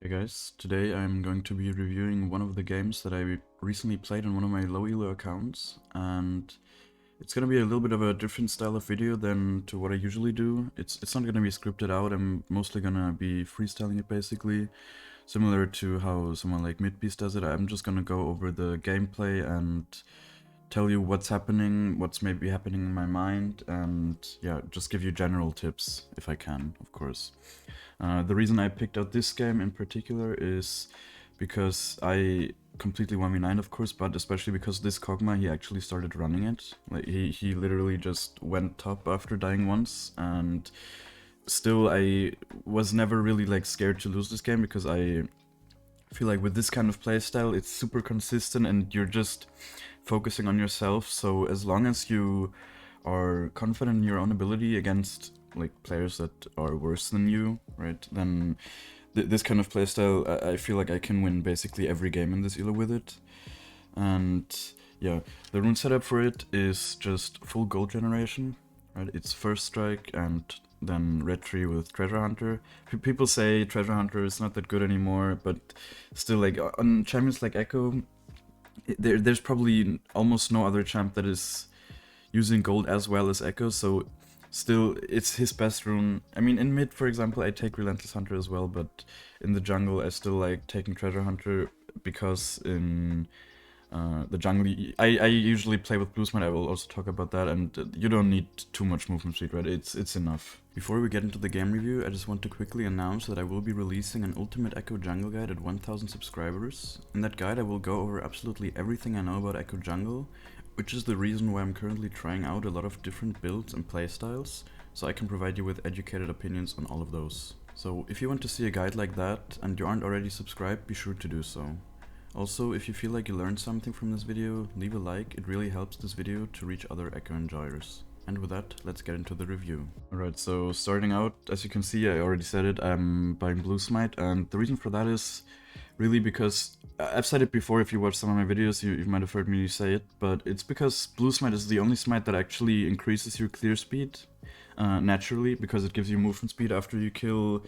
Hey guys, today I'm going to be reviewing one of the games that I recently played on one of my low elo accounts, and it's gonna be a little bit of a different style of video than to what I usually do. It's not gonna be scripted out. I'm mostly gonna be freestyling it basically, similar to how someone like Midbeast does it. I'm just gonna go over the gameplay and tell you what's happening, what's maybe happening in my mind, and yeah, just give you general tips if I can, of course. The reason I picked out this game in particular is because I completely 1v9, of course, but especially because this Kog'Maw, he actually started running it. Like he literally just went top after dying once, and still I was never really like scared to lose this game because I feel like with this kind of playstyle it's super consistent and you're just focusing on yourself. So as long as you are confident in your own ability against like players that are worse than you, right, then this kind of playstyle, I feel like I can win basically every game in this elo with it. And yeah, the rune setup for it is just full gold generation, right? It's first strike and then red tree with treasure hunter. People say treasure hunter is not that good anymore, but still, like on champions like Ekko, there's probably almost no other champ that is using gold as well as Ekko, so still it's his best rune. I mean, in mid, for example, I take Relentless Hunter as well, but in the jungle I still like taking Treasure Hunter because in the jungle I usually play with Blue Smite. I will also talk about that, and you don't need too much movement speed, right? It's enough. Before we get into the game review, I just want to quickly announce that I will be releasing an Ultimate Ekko Jungle Guide at 1000 subscribers. In that guide I will go over absolutely everything I know about Ekko Jungle, which is the reason why I'm currently trying out a lot of different builds and playstyles, so I can provide you with educated opinions on all of those. So if you want to see a guide like that and you aren't already subscribed, be sure to do so. Also, if you feel like you learned something from this video, leave a like. It really helps this video to reach other Ekko enjoyers. And with that, let's get into the review. Alright, so starting out, as you can see, I already said it, I'm buying Blue Smite, and the reason for that is really because I've said it before. If you watch some of my videos, you might have heard me say it, but it's because Blue Smite is the only smite that actually increases your clear speed naturally, because it gives you movement speed after you kill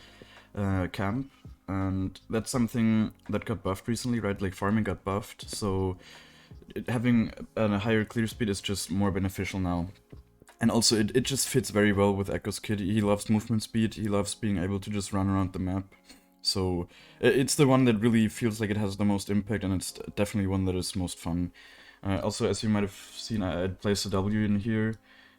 camp, and that's something that got buffed recently, right? Like farming got buffed, so having a higher clear speed is just more beneficial now. And also it just fits very well with Ekko's kit. He loves movement speed, he loves being able to just run around the map. So it's the one that really feels like it has the most impact, and it's definitely one that is most fun. Also, as you might have seen, I placed a W in here.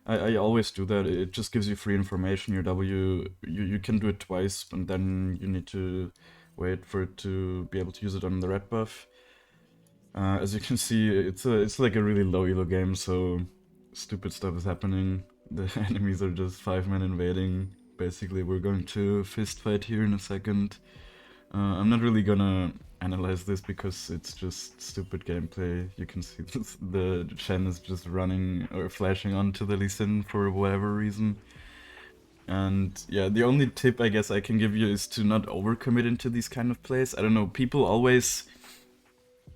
I always do that. It just gives you free information. Your W, you can do it twice, and then you need to wait for it to be able to use it on the red buff. As you can see, it's like a really low elo game, so stupid stuff is happening. The enemies are just 5-man invading. Basically, we're going to fist fight here in a second. I'm not really gonna analyze this because it's just stupid gameplay. You can see this, the Shen is just running or flashing onto the Lee Sin for whatever reason. And yeah, the only tip I guess I can give you is to not overcommit into these kind of plays. I don't know, people always...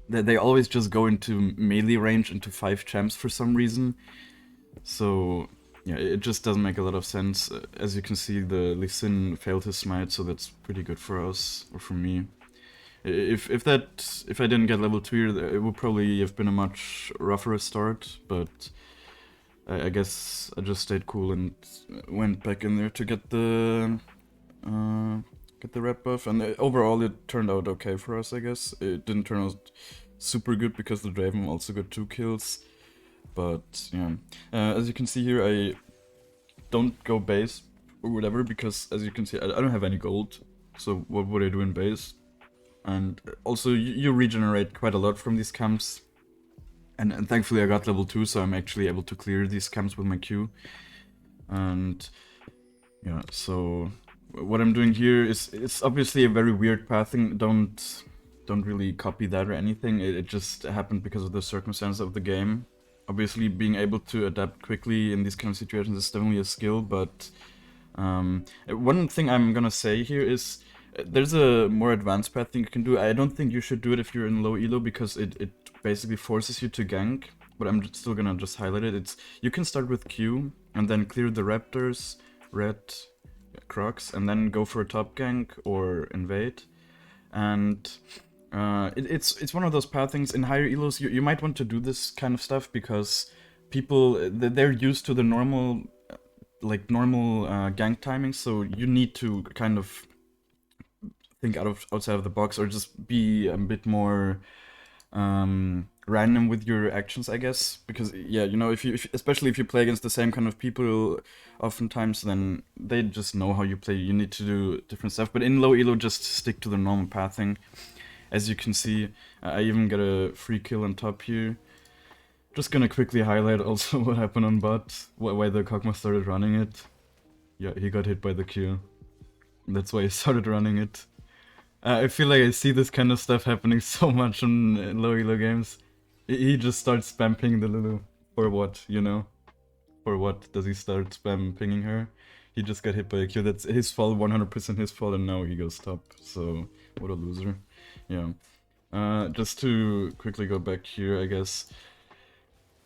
They always just go into melee range into 5 champs for some reason. So yeah, it just doesn't make a lot of sense. As you can see, the Lee Sin failed his smite, so that's pretty good for us, or for me. If I didn't get level 2 here, it would probably have been a much rougher start, but I guess I just stayed cool and went back in there to get the red buff, and overall it turned out okay for us, I guess. It didn't turn out super good because the Draven also got 2 kills. But yeah, as you can see here, I don't go base or whatever because, as you can see, I don't have any gold. So what would I do in base? And also, you regenerate quite a lot from these camps. And thankfully I got level 2, so I'm actually able to clear these camps with my Q. And yeah, so what I'm doing here is, it's obviously a very weird pathing. Don't really copy that or anything. It just happened because of the circumstance of the game. Obviously, being able to adapt quickly in these kind of situations is definitely a skill, but one thing I'm gonna say here is there's a more advanced path thing you can do. I don't think you should do it if you're in low elo because it basically forces you to gank, but I'm still gonna just highlight it. You can start with Q and then clear the raptors, red, Crocs, and then go for a top gank or invade. and it's one of those path things. In higher elos, you might want to do this kind of stuff because people they're used to the normal gank timing, so you need to kind of think outside of the box, or just be a bit more random with your actions, I guess. Because yeah, you know, if especially if you play against the same kind of people, oftentimes then they just know how you play. You need to do different stuff. But in low elo, just stick to the normal pathing. As you can see, I even got a free kill on top here. Just gonna quickly highlight also what happened on bot, why the Kog'Maw started running it. Yeah, he got hit by the Q. That's why he started running it. I feel like I see this kind of stuff happening so much in low elo games. He just starts spam pinging the Lulu. For what, you know? For what does he start spam pinging her? He just got hit by a Q. That's his fault, 100% his fault, and now he goes top. So, what a loser. Yeah. Just to quickly go back here, I guess.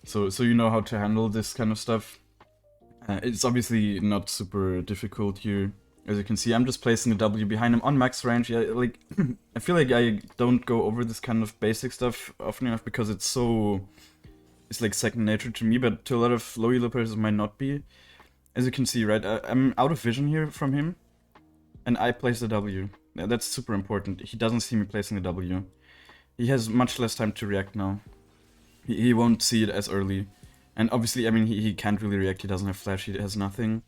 So you know how to handle this kind of stuff. It's obviously not super difficult here. As you can see, I'm just placing a W behind him on max range. Yeah, like, I feel like I don't go over this kind of basic stuff often enough because it's like second nature to me, but to a lot of low elo players it might not be. As you can see, right, I'm out of vision here from him, and I place the W. Yeah, that's super important. He doesn't see me placing the W. He has much less time to react now. He won't see it as early. And obviously, I mean, he can't really react. He doesn't have flash. He has nothing.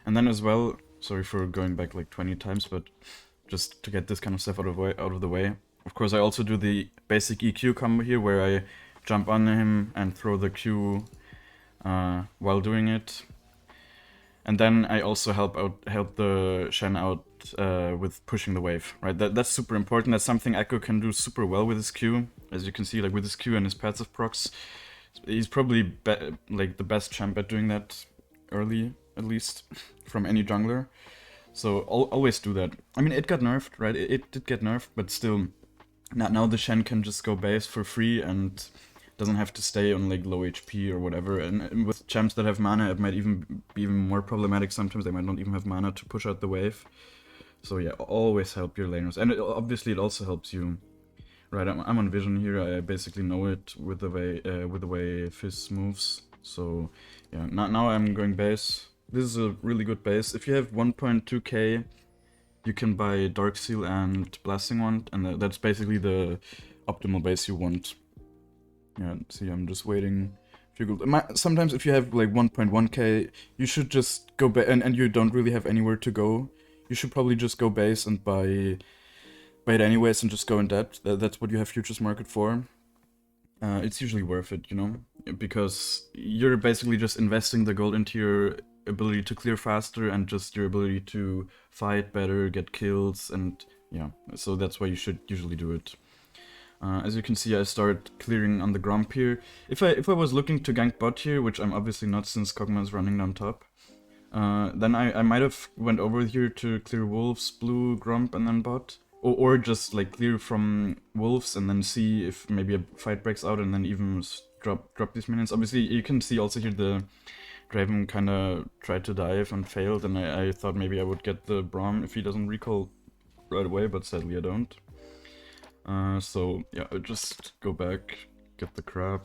And then as well, sorry for going back like 20 times, but just to get this kind of stuff out of the way. Of course, I also do the basic EQ combo here, where I jump on him and throw the Q while doing it. And then I also help the Shen out with pushing the wave, right? That's super important. That's something Ekko can do super well with his Q. As you can see, like with his Q and his passive procs, he's probably like the best champ at doing that early, at least, from any jungler. So always do that. I mean, it got nerfed, right? It did get nerfed, but still, now the Shen can just go base for free and doesn't have to stay on like low HP or whatever. And with champs that have mana, it might even be even more problematic. Sometimes they might not even have mana to push out the wave. So yeah, always help your laners, and obviously it also helps you. Right, I'm on vision here. I basically know it with the way Fizz moves. So yeah, now I'm going base. This is a really good base. If you have 1.2k, you can buy Dark Seal and Blasting Wand, and that's basically the optimal base you want. Yeah, see, I'm just waiting. Sometimes if you have like 1.1k, you should just go back, and you don't really have anywhere to go. You should probably just go base and buy it anyways and just go in debt. That's what you have Futures Market for. It's usually worth it, you know, because you're basically just investing the gold into your ability to clear faster and just your ability to fight better, get kills, and yeah, so that's why you should usually do it. As you can see, I start clearing on the Gromp here. If I was looking to gank bot here, which I'm obviously not since Kog'Maw is running down top, then I might have went over here to clear Wolves, Blue, Gromp, and then bot. Or just like clear from Wolves and then see if maybe a fight breaks out and then even drop these minions. Obviously, you can see also here the Draven kind of tried to dive and failed, and I thought maybe I would get the Braum if he doesn't recall right away, but sadly I don't. So yeah, I just go back, get the crab.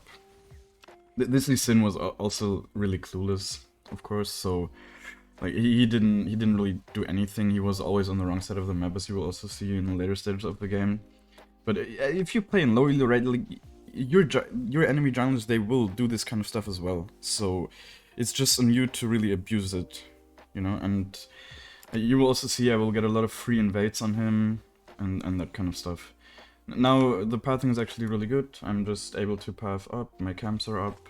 This Lee Sin was also really clueless, of course, so like he didn't really do anything. He was always on the wrong side of the map, as you will also see in the later stages of the game. But if you play in low elo, right, like your enemy junglers, they will do this kind of stuff as well. So it's just on you to really abuse it, you know. And you will also see I will get a lot of free invades on him and that kind of stuff. Now the pathing is actually really good. I'm just able to path up. My camps are up.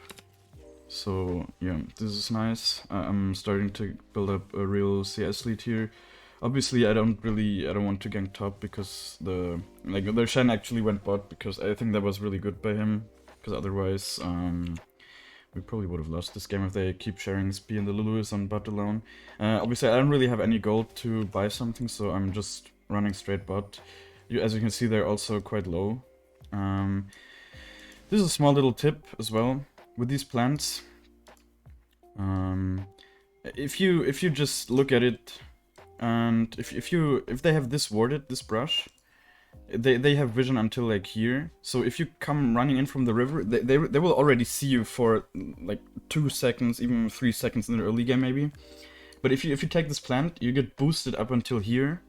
So yeah, this is nice. I'm starting to build up a real CS lead here. Obviously, I don't want to gank top because the Shen actually went bot, because I think that was really good by him. Because otherwise, we probably would have lost this game if they keep sharing SP and the Lulu is on bot alone. Obviously, I don't really have any gold to buy something, so I'm just running straight bot. As you can see, they're also quite low. This is a small little tip as well. With these plants, if you just look at it, and if they have this warded, this brush, they have vision until like here. So if you come running in from the river, they will already see you for like 2 seconds, even 3 seconds in the early game maybe. But if you take this plant, you get boosted up until here.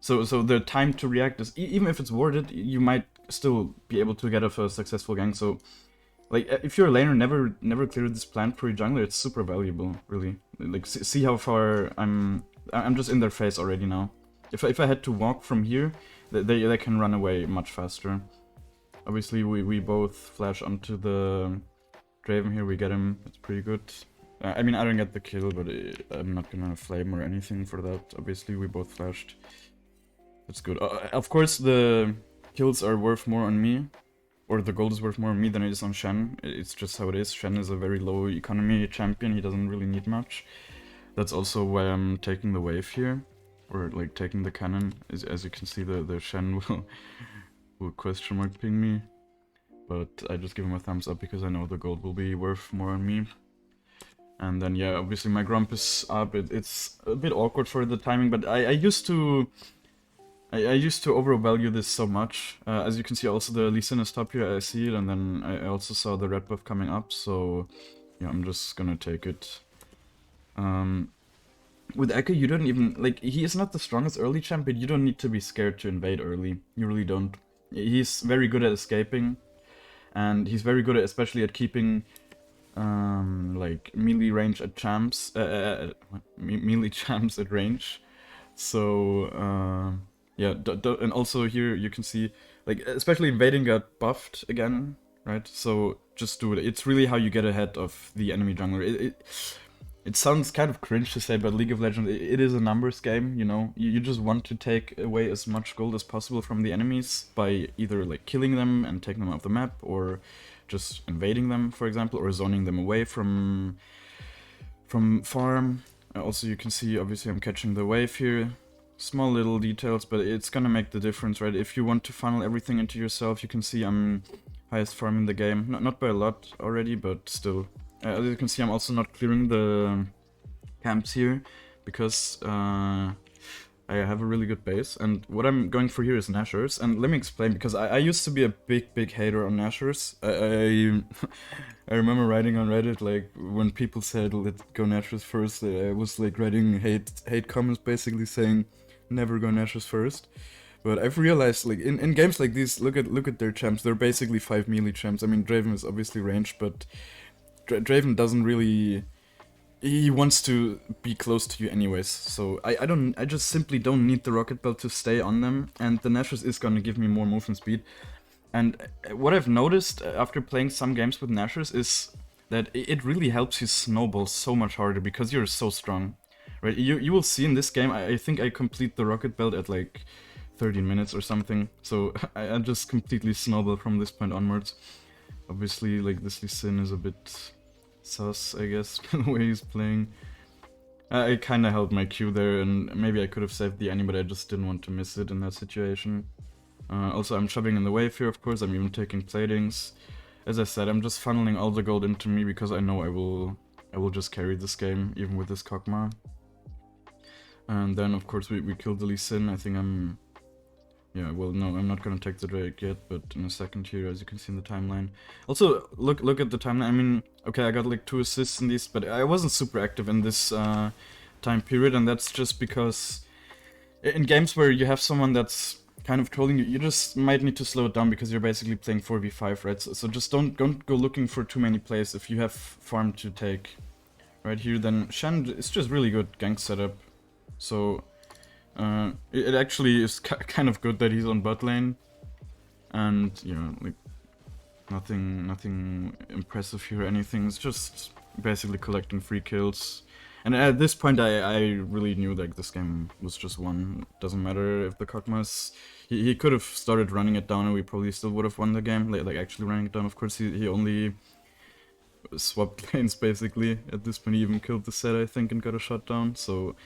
So the time to react is, even if it's warded, you might still be able to get off a successful gank. So like if you're a laner, never cleared this plant for your jungler, it's super valuable, really. Like see how far I'm just in their face already now. If I had to walk from here, they can run away much faster. Obviously we both flash onto the Draven here, we get him, it's pretty good. I mean, I don't get the kill, but I'm not gonna flame or anything for that. Obviously we both flashed. That's good. Of course the kills are worth more on me, or the gold is worth more on me than it is on Shen. It's just how it is. Shen is a very low economy champion, he doesn't really need much. That's also why I'm taking the wave here, or like taking the cannon. As you can see, the Shen will question mark ping me. But I just give him a thumbs up because I know the gold will be worth more on me. And then yeah, obviously my Grump is up. It's a bit awkward for the timing, but I used to overvalue this so much. As you can see, also the Lee Sin is top here, I see it, and then I also saw the red buff coming up, so yeah, I'm just gonna take it. With Ekko, you don't even, like, he is not the strongest early champ, but you don't need to be scared to invade early. You really don't. He's very good at escaping, and he's very good at, especially at keeping like melee range at champs, melee champs at range. So yeah, and also here you can see, like, especially invading got buffed again, right? So just do it. It's really how you get ahead of the enemy jungler. It sounds kind of cringe to say, but League of Legends, it is a numbers game, you know? You just want to take away as much gold as possible from the enemies by either, like, killing them and taking them off the map, or just invading them, for example, or zoning them away from farm. Also, you can see, obviously, I'm catching the wave here. Small little details, but it's gonna make the difference, right? If you want to funnel everything into yourself, you can see I'm highest farm in the game. Not by a lot already, but still. As you can see, I'm also not clearing the camps here, because I have a really good base, and what I'm going for here is Nashers. And let me explain, because I used to be a big hater on Nashers. I remember writing on Reddit, like, when people said, let's go Nashers first, I was like writing hate comments basically saying, never go Nashers first. But I've realized, like, in games like these, look at their champs, they're basically 5 melee champs. I mean, Draven is obviously ranged, but Draven doesn't really... He wants to be close to you anyways, so I just simply don't need the rocket belt to stay on them, and the Nashers is gonna give me more movement speed. And what I've noticed after playing some games with Nashers is that it really helps you snowball so much harder because you're so strong, right? You will see in this game, I think I complete the rocket belt at like 13 minutes or something, so I just completely snowball from this point onwards. Obviously, like, this Lee Sin is a bit sus, I guess, the way he's playing. I kinda held my Q there, and maybe I could have saved the Annie, but I just didn't want to miss it in that situation. Also, I'm shoving in the wave here, of course. I'm even taking platings. As I said, I'm just funneling all the gold into me because I know I will just carry this game, even with this Kog'Maw. And then, of course, we killed the Lee Sin. I think I'm... Yeah, well, no, I'm not gonna take the Drake yet, but in a second here, as you can see in the timeline. Also, look at the timeline. I mean, okay, I got like 2 assists in these, but I wasn't super active in this time period, and that's just because in games where you have someone that's kind of trolling you, you just might need to slow it down because you're basically playing 4v5, right? So just don't go looking for too many plays if you have farm to take. Right here, then Shen is just really good gank setup. So it actually is kind of good that he's on bot lane, and yeah, like nothing impressive here or anything. It's just basically collecting free kills. And at this point, I really knew like this game was just won. Doesn't matter if the Kog'Maw's... He could have started running it down and we probably still would have won the game. Like actually running it down. Of course, he only swapped lanes basically. At this point, he even killed the set, I think, and got a shot down. So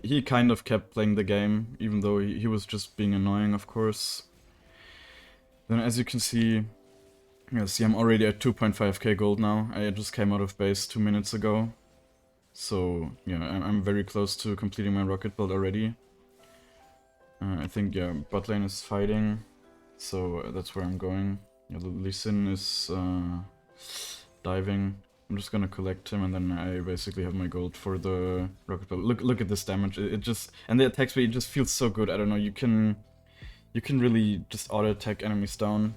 he kind of kept playing the game, even though he was just being annoying, of course. Then as you can see... Yeah, see, I'm already at 2.5k gold now. I just came out of base 2 minutes ago. So, yeah, I'm very close to completing my rocket build already. I think, yeah, bot lane is fighting, so that's where I'm going. Yeah, Lee Sin is diving. I'm just gonna collect him, and then I basically have my gold for the rocket belt. Look at this damage. It just, and the attack speed, it just feels so good. I don't know. You can really just auto attack enemies down.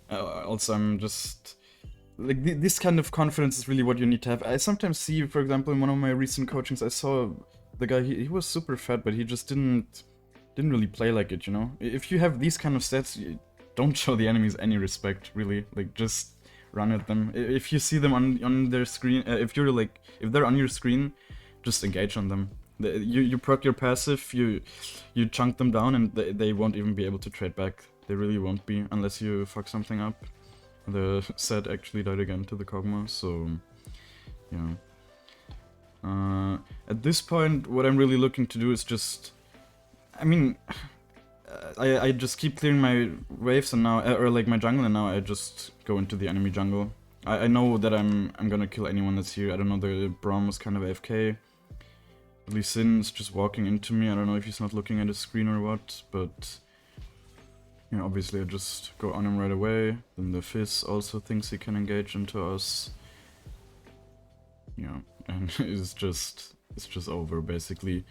Also, I'm just like this kind of confidence is really what you need to have. I sometimes see, for example, in one of my recent coachings, I saw the guy. He was super fat, but he just didn't really play like it. You know, if you have these kind of stats, you don't show the enemies any respect. Really, like just run at them. If you see them on their screen, if they're on your screen, just engage on them. You proc your passive, you chunk them down, and they won't even be able to trade back. They really won't be, unless you fuck something up. The set actually died again to the Kog'Maw, so yeah. At this point, what I'm really looking to do is just, I mean, I just keep clearing my waves and now, or like my jungle, and now I just go into the enemy jungle. I know that I'm gonna kill anyone that's here. I don't know, the Braum was kind of AFK. Lee Sin's just walking into me. I don't know if he's not looking at his screen or what, but you know, obviously I just go on him right away. Then the Fizz also thinks he can engage into us. Yeah, and it's just over basically.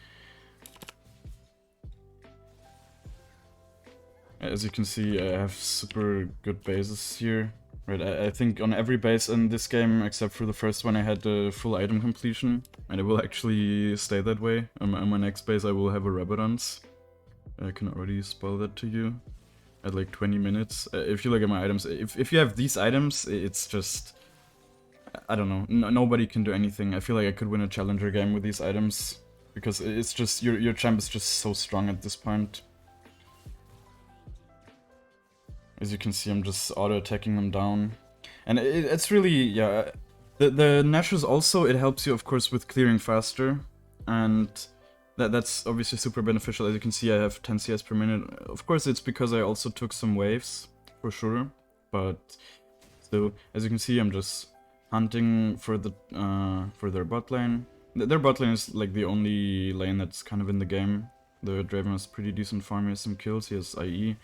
As you can see, I have super good bases here. Right, I think on every base in this game, except for the first one, I had the full item completion. And it will actually stay that way. On my next base I will have a Rabadance. I can already spoil that to you. At like 20 minutes. If you look at my items, if you have these items, it's just, I don't know, nobody can do anything. I feel like I could win a challenger game with these items, because it's just, your champ is just so strong at this point. As you can see, I'm just auto-attacking them down. And it's really, yeah, the Nashus also, it helps you, of course, with clearing faster. And that's obviously super beneficial. As you can see, I have 10 CS per minute. Of course, it's because I also took some waves, for sure. But still, as you can see, I'm just hunting for their bot lane. Their bot lane is like the only lane that's kind of in the game. The Draven has pretty decent farm, he has some kills, he has IE.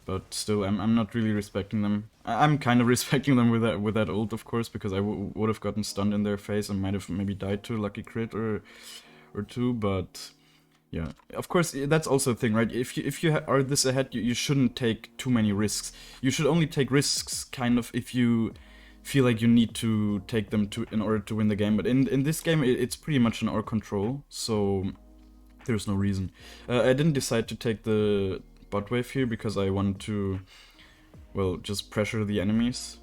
But still, I'm not really respecting them. I'm kind of respecting them with that ult, of course, because I would have gotten stunned in their face and might have maybe died to a lucky crit or two. But yeah, of course, that's also a thing, right? If you are this ahead, you shouldn't take too many risks. You should only take risks, kind of, if you feel like you need to take them in order to win the game. But in this game, it's pretty much in our control, so there's no reason. I didn't decide to take the bot wave here because I want to, well, just pressure the enemies,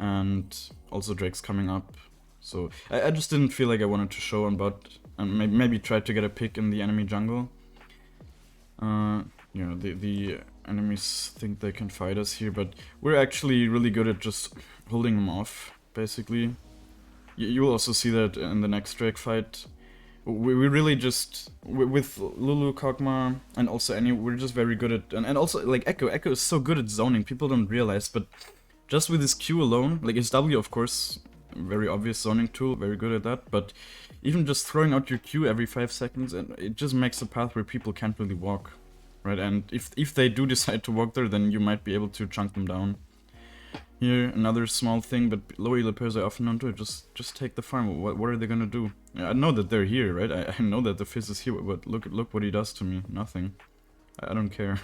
and also Drake's coming up, so I just didn't feel like I wanted to show on bot, and maybe try to get a pick in the enemy jungle. You know, the enemies think they can fight us here, but we're actually really good at just holding them off, basically. You will also see that in the next Drake fight. We really just, with Lulu, Kog'Maw, and also we're just very good at, and also like Ekko is so good at zoning, people don't realize, but just with his Q alone, like his W, of course, very obvious zoning tool, very good at that, but even just throwing out your Q every 5 seconds, and it just makes a path where people can't really walk, right? And if they do decide to walk there, then you might be able to chunk them down. Here, another small thing, but low elo pairs I often don't do it. Just take the farm. What are they gonna do? I know that they're here, right? I know that the Fizz is here, but look what he does to me. Nothing. I don't care.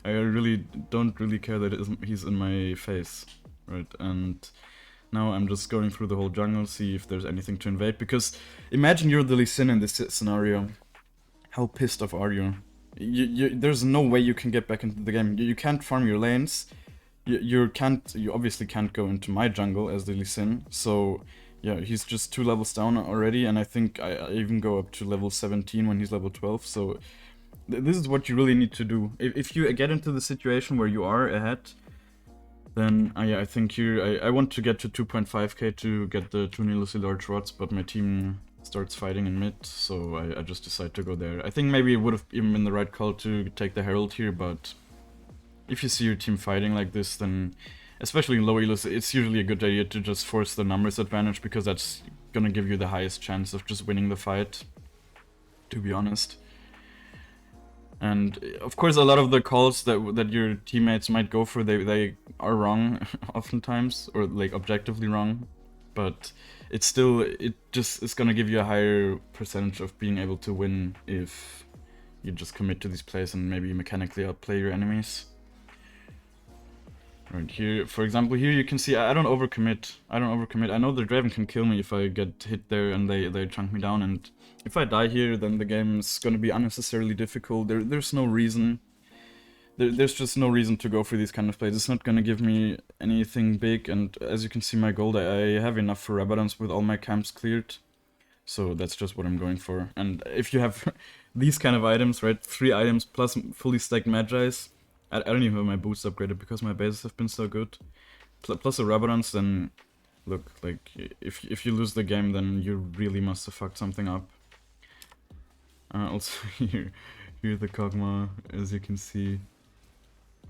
I really don't really care that he's in my face, right? And now I'm just going through the whole jungle, see if there's anything to invade. Because imagine you're the Lee Sin in this scenario. How pissed off are you? There's no way you can get back into the game. You can't farm your lanes. You obviously can't go into my jungle as the Lee Sin, so yeah, he's just 2 levels down already, and I think I even go up to level 17 when he's level 12, so this is what you really need to do. If you get into the situation where you are ahead, then I think here, I want to get to 2.5k to get the 2 needlessly large rods, but my team starts fighting in mid, so I just decide to go there. I think maybe it would have even been the right call to take the Herald here, but if you see your team fighting like this, then, especially in low elos, it's usually a good idea to just force the numbers advantage, because that's gonna give you the highest chance of just winning the fight, to be honest. And of course, a lot of the calls that your teammates might go for, they are wrong oftentimes, or like objectively wrong. But it's still, it just is gonna give you a higher percentage of being able to win if you just commit to these plays and maybe mechanically outplay your enemies. Right here, for example, here you can see I don't overcommit. I know the Draven can kill me if I get hit there and they chunk me down, and if I die here, then the game's gonna be unnecessarily difficult. There's no reason. There's just no reason to go for these kind of plays. It's not gonna give me anything big, and as you can see my gold, I have enough for Rabadons with all my camps cleared. So that's just what I'm going for. And if you have these kind of items, right, 3 items plus fully stacked Magi's, I don't even have my boots upgraded because my bases have been so good. Plus the Rabadons, then look, like, if you lose the game, then you really must have fucked something up. Also, here the Kog'Maw, as you can see.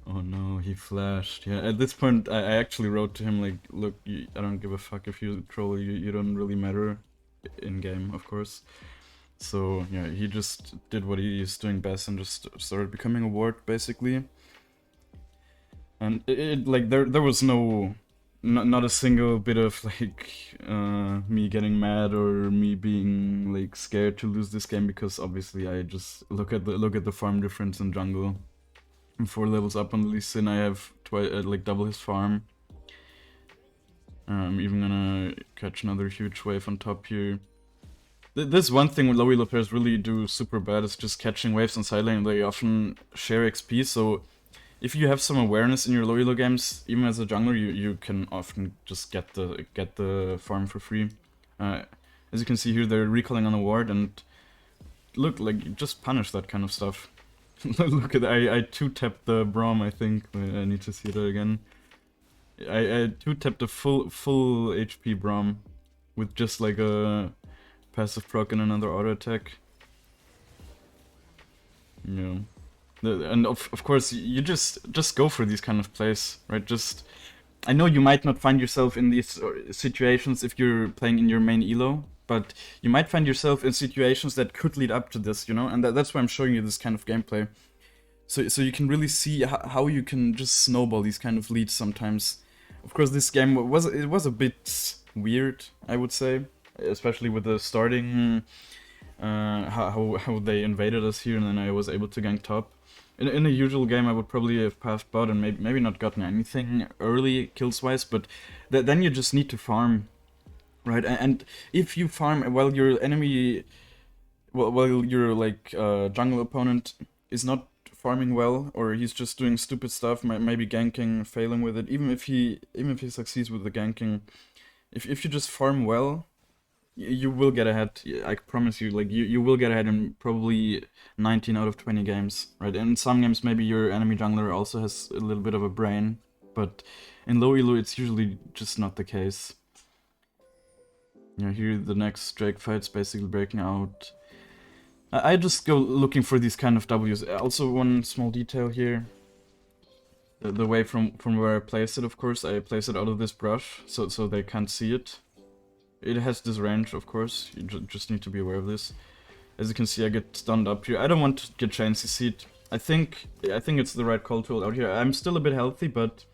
Oh no, he flashed. Yeah, at this point, I actually wrote to him, like, look, I don't give a fuck if you troll, you don't really matter in-game, of course. So, yeah, he just did what he's doing best and just started becoming a ward, basically. And like, there was not a single bit of, like, me getting mad or me being, like, scared to lose this game, because obviously I just look at the farm difference in jungle. I'm 4 levels up on Lee Sin, I have like double his farm. I'm even gonna catch another huge wave on top here. This one thing low elo players really do super bad is just catching waves on side lane. They often share XP, so if you have some awareness in your low elo games, even as a jungler, you can often just get the farm for free. As you can see here, they're recalling on a ward, and look, like, just punish that kind of stuff. Look at I 2-tapped the Braum, I think. I need to see that again. I 2-tapped a full HP Braum with just like a passive proc and another auto attack. Yeah. And of course, you just go for these kind of plays, right? I know you might not find yourself in these situations if you're playing in your main elo, but you might find yourself in situations that could lead up to this, you know? And that's why I'm showing you this kind of gameplay. So you can really see how you can just snowball these kind of leads sometimes. Of course, this game was a bit weird, I would say, especially with the starting, how they invaded us here, and then I was able to gank top. In a usual game, I would probably have passed bot and maybe not gotten anything early kills-wise, but then you just need to farm, right? And if you farm while your enemy, while your like jungle opponent is not farming well, or he's just doing stupid stuff, maybe ganking, failing with it, even if he succeeds with the ganking, if you just farm well, you will get ahead. I promise you, like, you will get ahead in probably 19 out of 20 games, right? And in some games, maybe your enemy jungler also has a little bit of a brain, but in low elo, it's usually just not the case. Yeah, here the next Drake fight's basically breaking out. I just go looking for these kind of W's. Also, one small detail here. The way from where I place it, of course, I place it out of this brush, so they can't see it. It has this range, of course, you just need to be aware of this. As you can see, I get stunned up here. I don't want to get chain CC'd. I think it's the right call to hold out here. I'm still a bit healthy, but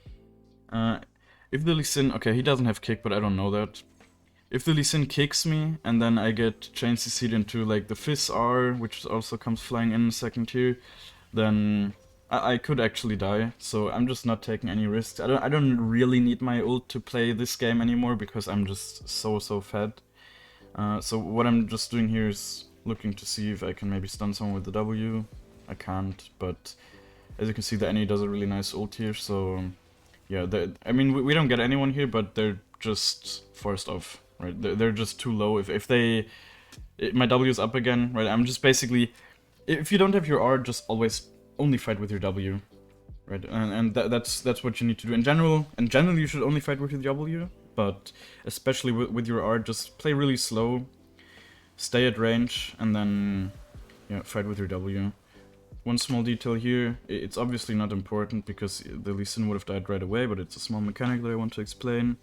if the Lee Sin... Okay, he doesn't have kick, but I don't know that. If the Lee Sin kicks me, and then I get chain CC'd into like the Fizz R, which also comes flying in a second here, then I could actually die, so I'm just not taking any risks. I don't really need my ult to play this game anymore because I'm just so fed. So what I'm just doing here is looking to see if I can maybe stun someone with the W. I can't, but as you can see, the NE does a really nice ult here, so yeah, I mean, we don't get anyone here, but they're just forced off, right? They're just too low. If my W is up again, right? I'm just basically, if you don't have your R, just always only fight with your W, right? And that's what you need to do in general. In general, you should only fight with your W, but especially with your R, just play really slow, stay at range, and then yeah, fight with your W. One small detail here, it's obviously not important because the Lee Sin would have died right away, but it's a small mechanic that I want to explain.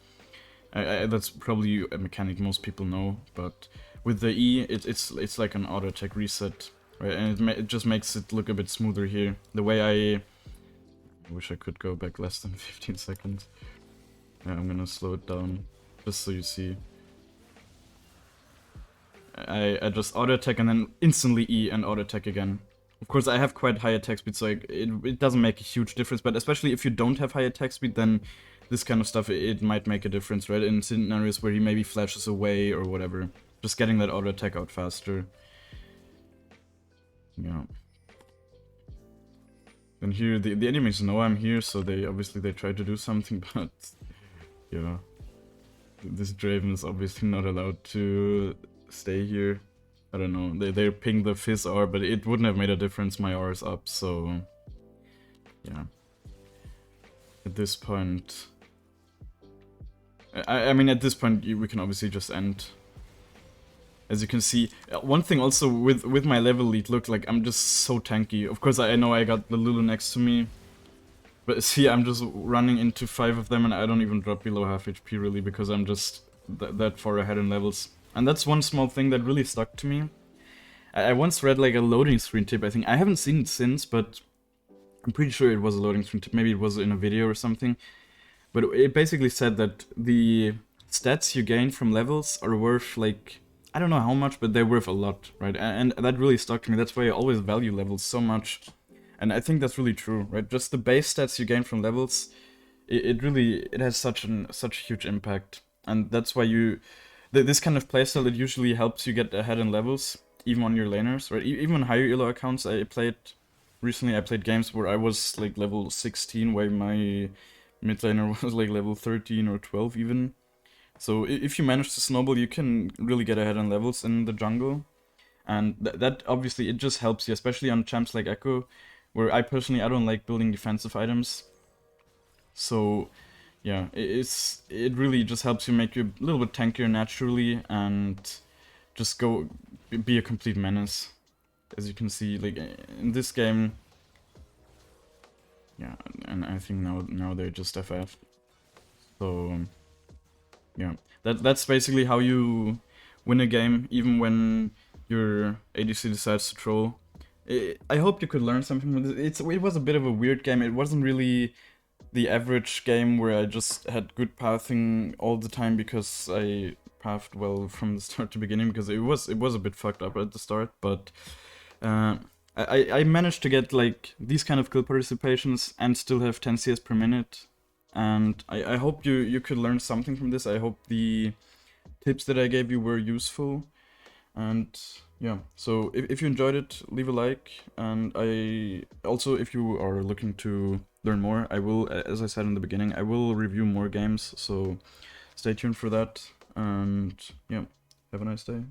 That's probably a mechanic most people know, but with the E, it's like an auto attack reset. right? And it just makes it look a bit smoother here. The way I wish I could go back less than 15 seconds. Yeah, I'm gonna slow it down, just so you see. I just auto attack and then instantly E and auto attack again. Of course, I have quite high attack speed, so it doesn't make a huge difference, but especially if you don't have high attack speed, then this kind of stuff, it might make a difference, right? In scenarios where he maybe flashes away or whatever. Just getting that auto attack out faster. Yeah. Then here, the enemies know I'm here, so they obviously they try to do something, but yeah. This Draven is obviously not allowed to stay here. I don't know, they ping the Fizz R, but it wouldn't have made a difference, my R is up, so yeah. At this point... I mean, at this point, we can obviously just end. As you can see, one thing also with my level lead, look, like, I'm just so tanky. Of course, I know I got the Lulu next to me, but see, I'm just running into 5 of them and I don't even drop below half HP, really, because I'm just that far ahead in levels. And that's one small thing that really stuck to me. I once read, like, a loading screen tip, I think. I haven't seen it since, but I'm pretty sure it was a loading screen tip. Maybe it was in a video or something. But it basically said that the stats you gain from levels are worth, like, I don't know how much, but they're worth a lot, right? And that really stuck to me. That's why I always value levels so much. And I think that's really true, right? Just the base stats you gain from levels, it really, it has such a huge impact. And that's why this kind of playstyle, it usually helps you get ahead in levels, even on your laners, right? Even on higher elo accounts, recently I played games where I was, like, level 16, while my mid laner was, like, level 13 or 12 even. So if you manage to snowball, you can really get ahead in levels in the jungle. And that obviously, it just helps you, especially on champs like Ekko, where I personally, I don't like building defensive items. So yeah, it really just helps you make you a little bit tankier naturally and just be a complete menace. As you can see, like, in this game, yeah, and I think now they're just FF. So yeah, that's basically how you win a game, even when your ADC decides to troll. I hope you could learn something from this. It was a bit of a weird game. It wasn't really the average game where I just had good pathing all the time because I pathed well from the start to beginning, because it was a bit fucked up at the start, but I managed to get, like, these kind of kill participations and still have 10 CS per minute. And I hope you could learn something from this. I hope the tips that I gave you were useful. And yeah, so if you enjoyed it, leave a like. And also, if you are looking to learn more, I will, as I said in the beginning, I will review more games. So stay tuned for that. And yeah, have a nice day.